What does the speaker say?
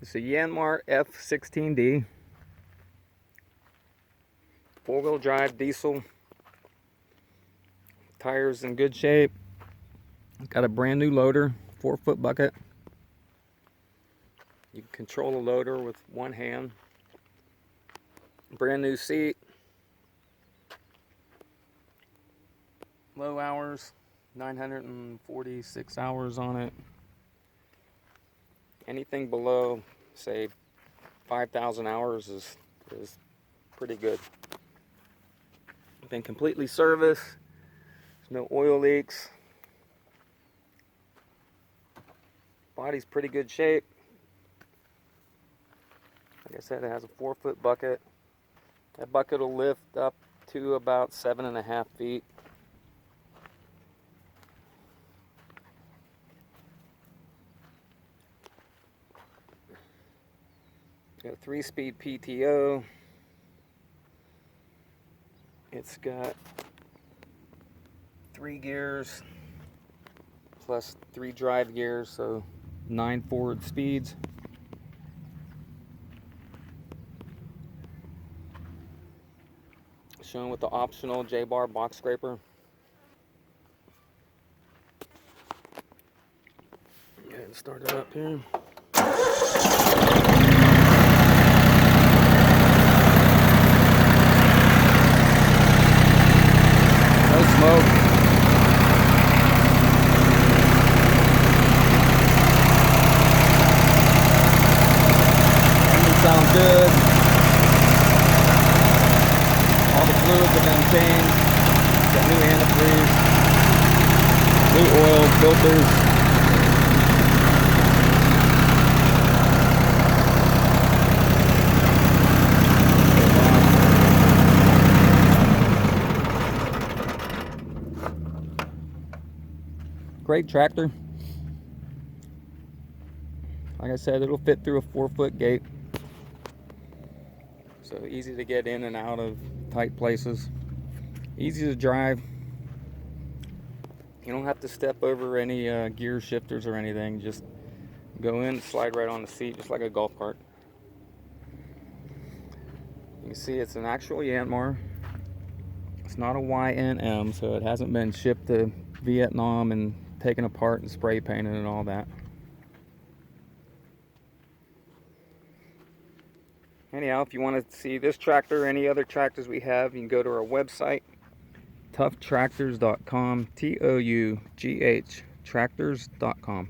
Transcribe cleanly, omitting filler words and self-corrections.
It's a Yanmar F16D, four-wheel drive diesel, tires in good shape, got a brand new loader, 4-foot bucket. You can control the loader with one hand, brand new seat, low hours, 946 hours on it. Anything below, say, 5,000 hours is pretty good. Been completely serviced. There's no oil leaks. Body's pretty good shape. Like I said, it has a 4-foot bucket. That bucket will lift up to about 7.5 feet. Got a 3-speed PTO. It's got 3 gears plus 3 drive gears, so 9 forward speeds. Shown with the optional J-bar box scraper. Go ahead and start it up here. No smoke. Engine sounds good. All the fluids have been changed. Got new antifreeze, new oil filters. Great tractor. Like I said, it'll fit through a 4-foot gate. So easy to get in and out of tight places. Easy to drive. You don't have to step over any gear shifters or anything. Just go in, slide right on the seat, just like a golf cart. You can see it's an actual Yanmar. It's not a YNM, so it hasn't been shipped to Vietnam and taken apart and spray painted and all that. Anyhow, if you want to see this tractor or any other tractors we have, you can go to our website, ToughTractors.com, ToughTractors.com.